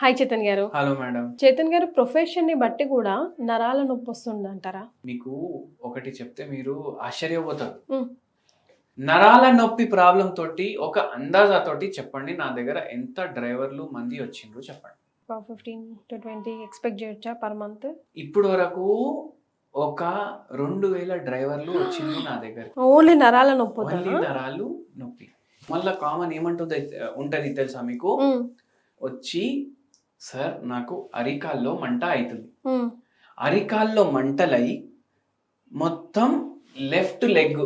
Hi Chetan గారు. Hello madam. Chetan గారు ప్రొఫెషన్‌ని బట్టి గూడా నరాల నొప్పొస్తుందంటారా? మీకు ఒకటి చెప్తే మీరు ఆశ్చర్యపోతారు. హ్మ్. నరాల నొప్పి ప్రాబ్లమ్ తోటి ఒక అందాజా తోటి చెప్పండి. నా దగ్గర ఎంత డ్రైవర్లు మంది వచ్చిండ్రు చెప్పండి. 15-20 ఎక్స్‌పెక్ట్ జేయొచ్చా పర్ మంత్? ఇప్పుడు వరకు ఒక 2000 డ్రైవర్లు వచ్చిండ్రు నా దగ్గరికి. ఓన్లీ నరాల ఓన్లీ నొప్పుతోనా? నరాలు నొప్పి. మళ్ళా కామన్ ఉంటది తెలుసా మీకు? హ్మ్. వచ్చి సార్ నాకు అరికాల్లో మంట అయితుంది. హ్మ్. అరికాల్లో మంటలై మొత్తం లెఫ్ట్ లెగ్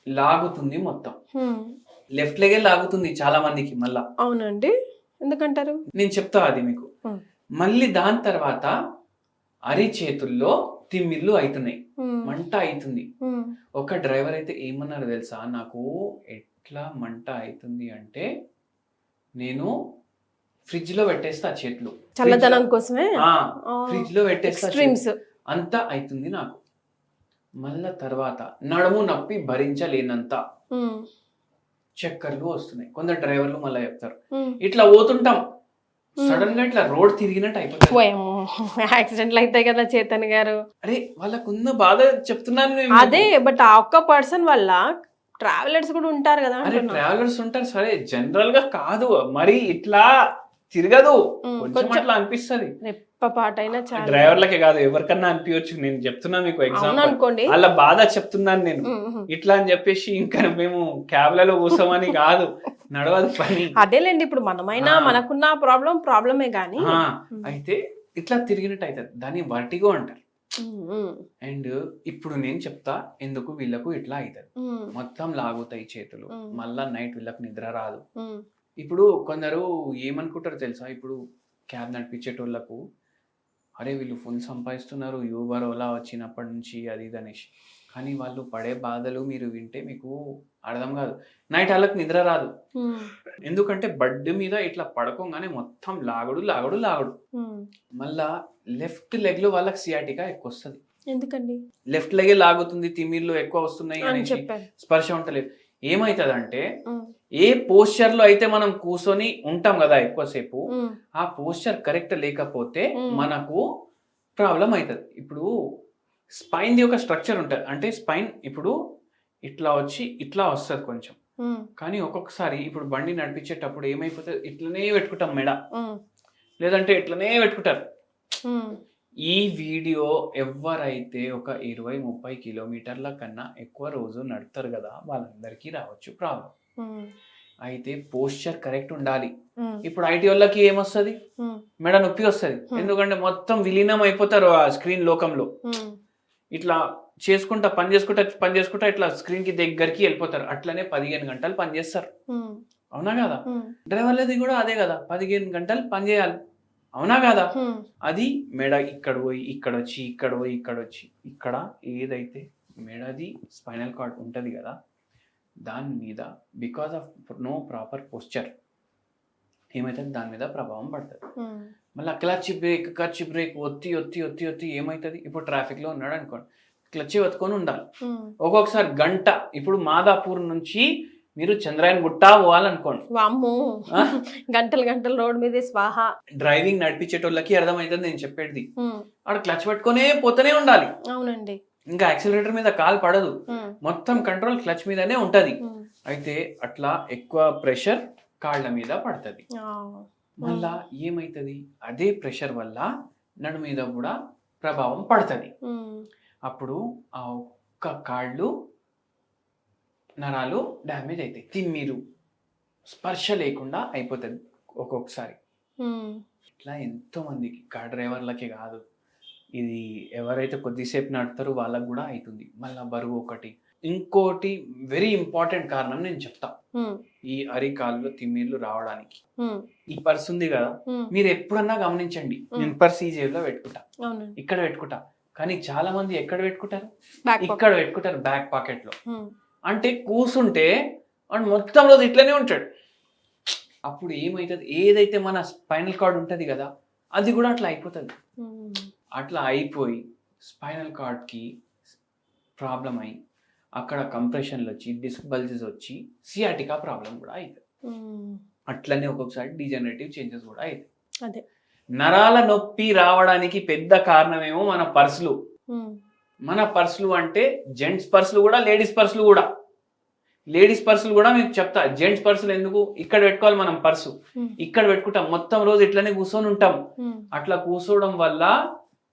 లాగుతుంది మొత్తం. హ్మ్. లెఫ్ట్ లెగే లాగుతుంది చాలా మందికి మళ్ళా. అవునండి. ఎందుకంటారు? నేను చెప్తా అది మీకు. హ్మ్. మళ్ళీ దాని తర్వాత అరిచేతుల్లో తిమ్మిర్లు అయితున్నాయి. హ్మ్. మంట అయితుంది. హ్మ్. ఒక డ్రైవర్ అయితే ఏమన్నారు తెలుసా? నాకు ఎట్లా మంట అయితుంది అంటే నేను ఫ్రిడ్జ్‌లో పెట్టేస్తా చేతులు. చల్లదనం కోసమే? ఆ! ఆ! ఫ్రిడ్జ్‌లో పెట్టేస్తా ఎక్స్‌ట్రీమ్స్. అంతా అయితుంది నాకు. మళ్ళా తర్వాత నడుము నొప్పి భరించలేనంత హ్మ్. చక్కర్లు వస్తున్నాయి. కొందరు డ్రైవర్లు మళ్ళా చెప్తారు. హ్మ్. ఇట్లా పోతుంటాం. హ్మ్. సడన్ గా ఇట్లా రోడ్ తిరిగినట్టు అయిపోతుంది. ఓయమ్మో! యాక్సిడెంట్లు అయితాయి కదా చేతన్ గారు. అరే వాళ్ళకున్న బాధ చెప్తున్నాను నేను అదే మీకు. బట్ ఆ ఒక్క పర్సన్ వల్ల ట్రావెలర్స్ కూడా ఉంటారు కదా అరే అంటున్నా. ట్రావెలర్స్ ఉంటారు సరే జనరల్ గా కాదు మరి ఇట్లా తిరగదు. కొంచెం కొంచెం అట్లా అనిపిస్తది. రెప్పపాటైనా చాలు. డ్రైవర్లకే కాదు ఎవరికన్నా అనిపించచ్చు. నేను చెప్తున్నా మీకు ఎగ్జాంపుల్. అవుననుకోండి. వాళ్ళ బాధ చెప్తున్నాను నేను. హుహు. ఇట్లా అని చెప్పేసి ఇంకా మేము క్యాబ్లలో కూర్చోమని కాదు. నడవదు పని. అదేలెండి. ఇప్పుడు మనమైనా ఆ. మనకున్న ప్రాబ్లమే గానీ ఆ! అయితే ఇట్లా తిరిగినట్టు అయితది. దాన్ని వర్టిగో అంటారు. హ్మ్. హ్మ్. అండ్ ఇప్పుడు నేను చెప్తా ఎందుకు వీళ్ళకు ఇట్లా అయితది. హ్మ్. మొత్తం లాగుతాయి చేతులు. హ్మ్. మళ్ళా నైట్ వీళ్ళకి నిద్ర రాదు. హ్మ్. ఇప్పుడు కొందరు ఏమనుకుంటారో తెలుసా? ఇప్పుడు క్యాబ్ నడిపించేటోళ్ళకు అరే! వీళ్ళు ఫుల్ సంపాదిస్తున్నారు. యూబర్, ఓలా వచ్చినప్పటి నుంచి అది ఇది అనేసి. కానీ వాళ్ళు పడే బాధలు మీరు వింటే మీకు అర్థం కాదు. నైట్ ఆళ్ళకి నిద్ర రాదు. హ్మ్. ఎందుకంటే బెడ్ మీద ఇట్లా పడుకోంగానే మొత్తం లాగుడు, లాగుడు, లాగుడు. హ్మ్. మళ్ళా లెఫ్ట్ లెగ్‌లో వాళ్ళకి సియాటికా ఎక్కువొస్తది. ఎందుకండి? లెఫ్ట్ లెగే లాగుతుంది, తిమ్మిర్లు ఎక్కువ వస్తున్నాయి అని అనేసి చెప్పారు. స్పర్శ ఉంటలేదు. ఏమైతదంటే హ్మ్. ఏ పోస్చర్‌లో అయితే మనం కూసొని ఉంటాం గదా! ఎక్కువసేపు, హ్మ్. ఆ పోస్చర్ కరెక్ట్ లేకపోతే హ్మ్. మనకు ప్రాబ్లమ్ అయితది. ఇప్పుడు స్పైన్‌ది ఒక స్ట్రక్చర్ ఉంటది. అంటే స్పైన్ ఇప్పుడు ఇట్లా వచ్చి ఇట్లా వస్తది కొంచెం. హ్మ్. కానీ ఒక్కొక్కసారి ఇప్పుడు బండి నడిపించేటప్పుడు ఏమైపోతది ఇట్లనే పెట్టుకుంటాం మెడ. హ్మ్. లేదంటే ఇట్లనే పెట్టుకుంటారు. హ్మ్. ఈ వీడియో ఎవ్వరైతే ఒక 20, 30 కిలోమీటర్ల కన్నా ఎక్కువ రోజు నడుపుతారు గదా! వాళ్ళందరికీ రావచ్చు ప్రాబ్లమ్. హ్మ్. అయితే పోస్చర్ కరెక్ట్ ఉండాలి. హ్మ్. ఇప్పుడు ఐటీ‌వోళ్ళకి ఏమొస్తది? హ్మ్. మెడ నొప్పి వస్తది. హ్మ్. ఎందుకంటే మొత్తం విలీనం అయిపోతారు ఆ స్క్రీన్ లోకంలో. హ్మ్. ఇట్లా చేసుకుంటా, పని చేసుకుంటా ఇట్లా స్క్రీన్‌కి దగ్గరికి ఎళ్ళిపోతారు. అట్లనే 15 గంటలు పని జేస్తారు. హ్మ్. అవునా గాదా? హ్మ్. డ్రైవర్లది గూడా అదే గదా! 15 గంటలు పని జేయాలి. అవునా గాదా? హ్మ్. అది మెడ ఇక్కడ పోయి, ఇక్కడొచ్చి, ఇక్కడ పోయి, ఇక్కడొచ్చి, ఇక్కడ ఏదైతే మెడది స్పైనల్ కార్డ్ ఉంటది గదా! దాని మీద because of no proper posture ఏమైతది దాని మీద ప్రభావం పడతది. హ్మ్. మళ్ళా క్లచ్ బ్రేక్ ఒత్తి ఏమైతది? ఇప్పుడు ట్రాఫిక్‌లో ఉన్నాడనుకోండి. క్లచ్ ఒత్తుకొని ఉండాలి. హ్మ్. ఒక్కొక్కసారి గంట ఇప్పుడు మాదాపూర్ నుంచి మీరు చంద్రాయణగుట్ట పోవాలనుకోండి. వామ్మో! ఆ! గంటలు గంటలు రోడ్ మీదే స్వాహ. డ్రైవింగ్ నడిపించేటోళ్ళకి అర్థమైతది నేను చెప్పేది. హ్మ్. ఆడ క్లచ్ పట్టుకొనే పోతూనే ఉండాలి. అవునండి. ఇంకా యాక్సిలరేటర్ మీద కాలు పడదు. హ్మ్. మొత్తం కంట్రోల్ క్లచ్ మీదనే ఉంటది. హ్మ్. అయితే అట్లా ఎక్కువ ప్రెషర్ కాళ్ళ మీద పడతది. ఆ! మళ్ళా ఏమైతది? అదే ప్రెషర్ వల్ల నడు మీద గూడా ప్రభావం పడతది. హ్మ్. అప్పుడు ఆ ఒక్క కాళ్ళు, నరాలు డ్యామేజ్ అయితాయి. తిమ్మిరు, స్పర్శ లేకుండా అయిపోతది ఒక్కొక్కసారి. హ్మ్. ఇట్లా ఎంతోమందికి కార్ డ్రైవర్లకే గాదు. ఇది ఎవరైతే కొద్దిసేపు నడుపుతారో వాళ్ళకి గూడా అయితుంది. మళ్ళా బరువు ఒకటి. ఇంకోటి వెరీ ఇంపార్టెంట్ కారణం నేను చెప్తా. హ్మ్. ఈ అరికాల్లో తిమ్మిర్లు రావడానికి. హ్మ్. ఈ పర్స్ ఉంది గదా! హ్మ్. మీరెప్పుడన్నా గమనించండి. హ్మ్. నేను పర్స్ ఈ జేబులో పెట్టుకుంటా. అవునండి. ఇక్కడ పెట్టుకుంటా. కానీ చాలా మంది ఎక్కడ పెట్టుకుంటారు? Back pocket. ఇక్కడ పెట్టుకుంటారు బ్యాక్ పాకెట్‌లో. హ్మ్. అంటే కూసుంటే వాడు మొత్తం రోజు ఇట్లనే ఉంటాడు. అప్పుడు ఏమైతది? ఏదైతే మన స్పైనల్ కార్డ్ ఉంటది గదా! అది గూడా అట్లా అయిపోతది. హ్మ్. అట్లా అయిపోయి స్పైనల్ కార్డ్‌కి ప్రాబ్లమ్ అయ్యి, అక్కడ కంప్రెషన్‌లొచ్చి, డిస్క్ బల్జెస్ వచ్చి, సియాటికా ప్రాబ్లమ్ గూడా అయితది. హ్మ్. అట్లనే ఒక్కొక్కసారి డీజనరేటివ్ చేంజెస్ గూడా అయితాయి. అదే. నరాల నొప్పి రావడానికి పెద్ద కారణమేమో మన పర్సులు. మన పర్సులు అంటే జెంట్స్ పర్సులు కూడా, లేడీస్ పర్సులు కూడా. లేడీస్ పర్సులు కూడా మీకు చెప్తా. జెంట్స్ పర్సులు ఎందుకు ఇక్కడ పెట్టుకోవాలి, మనం పర్సు ఇక్కడ పెట్టుకుంటాం, మొత్తం రోజు ఇట్లనే కూర్చొని ఉంటాం. అట్లా కూర్చోవడం వల్ల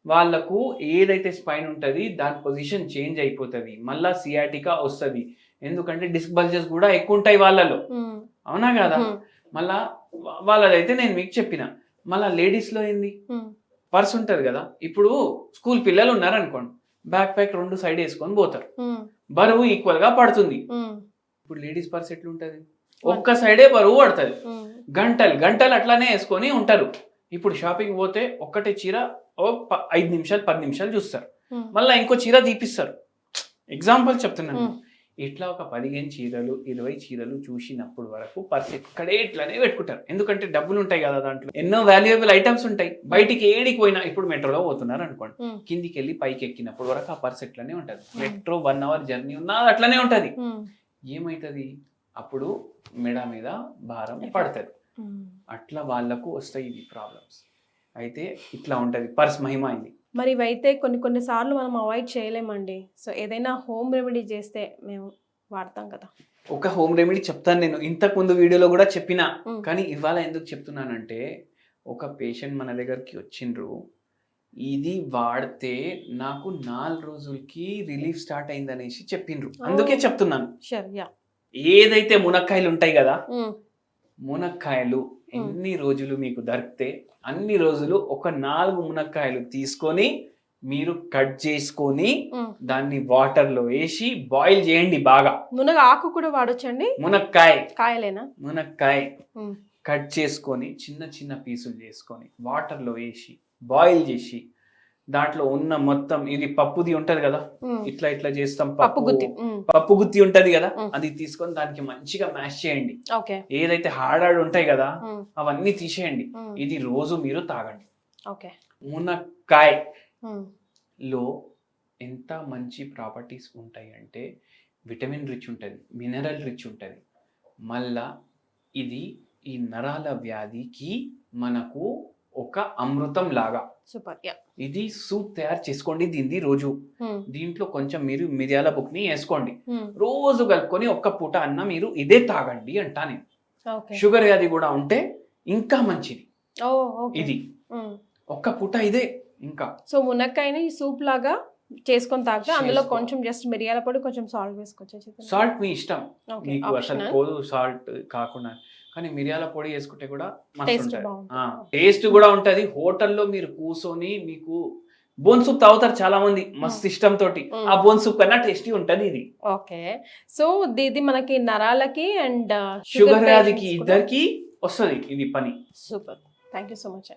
వాళ్ళకు ఏదైతే స్పైన్ ఉంటుంది దాని పొజిషన్ చేంజ్ అయిపోతుంది, మళ్ళా సియాటికా వస్తుంది. ఎందుకంటే డిస్క్ బల్జెస్ కూడా ఎక్కువ ఉంటాయి వాళ్ళలో, అవునా కదా. మళ్ళా వాళ్ళదైతే నేను మీకు చెప్పిన. మళ్ళా లేడీస్ లో ఏంది, పర్స్ ఉంటది కదా. ఇప్పుడు స్కూల్ పిల్లలు ఉన్నారనుకోండి, బ్యాక్ ప్యాక్ 2 సైడ్ వేసుకొని పోతారు, బరువు ఈక్వల్ గా పడుతుంది. ఇప్పుడు లేడీస్ పర్స్ ఎట్లుంటది, ఒక్క సైడే బరువు పడుతుంది, గంటలు గంటలు అట్లానే వేసుకొని ఉంటారు. ఇప్పుడు షాపింగ్ పోతే ఒక్కటే చీర 5 నిమిషాలు 10 నిమిషాలు చూస్తారు, మళ్ళీ ఇంకో చీర తీపిస్తారు. ఎగ్జాంపుల్ చెప్తున్నాను. ఇట్లా ఒక 15 చీరలు 20 చీరలు చూసినప్పుడు వరకు పర్స్ ఇక్కడే ఇట్లానే పెట్టుకుంటారు. ఎందుకంటే డబ్బులు ఉంటాయి కదా దాంట్లో, ఎన్నో వాల్యుయబుల్ ఐటమ్స్ ఉంటాయి. బయటికి ఏడికి పోయినా, ఇప్పుడు మెట్రోలో పోతున్నారు అనుకోండి, కిందికి వెళ్ళి పైకి ఎక్కినప్పుడు వరకు ఆ పర్స్ ఇట్లానే ఉంటది. మెట్రో 1 అవర్ జర్నీ ఉన్నా అట్లానే ఉంటది. ఏమైతుంది, అప్పుడు మెడ మీద భారం పడుతుంది. అట్లా వాళ్ళకు వస్తాయి ఇవి ప్రాబ్లమ్స్. అయితే ఇట్లా ఉంటది పర్స్ మహిమ అయింది. మరి ఇవైతే కొన్ని సార్లు మనం అవాయిడ్ చేయలేమండి. సో ఏదైనా హోమ్ రెమెడీ చేస్తే మేము వాడతాం కదా. ఒక హోమ్ రెమెడీ చెప్తాను నేను, ఇంతకు ముందు వీడియోలో కూడా చెప్పిన, కానీ ఇవాళ ఎందుకు చెప్తున్నానంటే, ఒక పేషెంట్ మన దగ్గరికి వచ్చిండ్రు, ఇది వాడితే నాకు 4 రోజులకి రిలీఫ్ స్టార్ట్ అయింది అనేసి చెప్పిండ్రు. అందుకే చెప్తున్నాను. ఏదైతే మునక్కాయలు ఉంటాయి కదా, మునక్కాయలు ఎన్ని రోజులు మీకు దొరికితే అన్ని రోజులు ఒక 4 మునక్కాయలు తీసుకొని మీరు కట్ చేసుకొని దాన్ని వాటర్ లో వేసి బాయిల్ చేయండి బాగా. మునగ ఆకు కూడా వాడొచ్చండి. మునక్కాయ కట్ చేసుకొని చిన్న చిన్న పీసులు చేసుకొని వాటర్ లో వేసి బాయిల్ చేసి, దాంట్లో ఉన్న మొత్తం, ఇది పప్పుది ఉంటది కదా, ఇట్లా ఇట్లా చేస్తాం, పప్పు గుత్తి ఉంటది కదా, అది తీసుకొని దానికి మంచిగా మ్యాష్ చేయండి. ఏదైతే హార్డ్ ఉంటాయి కదా అవన్నీ తీసేయండి. ఇది రోజు మీరు తాగండి. మునక్కాయ లో ఎంత మంచి ప్రాపర్టీస్ ఉంటాయి అంటే, విటమిన్ రిచ్ ఉంటుంది, మినరల్ రిచ్ ఉంటుంది. మళ్ళా ఇది ఈ నరాల వ్యాధికి మనకు ఒక అమృతం లాగా. ఇది సూప్ తయారు చేసుకోండి దీన్ని రోజు. దీంట్లో కొంచెం మీరు మిరియాల బుక్ని వేసుకోండి, రోజు కలుపుకొని ఒక్క పూట అన్న మీరు ఇదే తాగండి అంటా నేను. షుగర్ వ్యాధి కూడా ఉంటే ఇంకా మంచిది ఇది, ఒక్క పూట ఇదే. ఇంకా సో మునక్కాయని సూప్ లాగా చేసుకొని తాగితే అందులో కొంచెం జస్ట్ మిరియాల పొడి, కొంచెం సాల్ట్ వేసుకోవచ్చు. సాల్ట్ మీ ఇష్టం, మీకు అసలు పోదు సాల్ట్ కాకుండా, కానీ మిరియాల పొడి వేసుకుంటే కూడా మస్తు ఉంటుంది, టేస్ట్ కూడా ఉంటది. హోటల్లో మీరు కూర్చొని మీకు బోన్ సూప్ తాగుతారు చాలా మంది మస్తు ఇష్టం తోటి, ఆ బోన్ సూప్ కన్నా టేస్టీ ఉంటది ఇది. ఓకే, సో ఇది మనకి నరాలకి అండ్ షుగర్ వ్యాధికి ఇద్దరికి వస్తుంది ఇది పని. Super, thank you so much.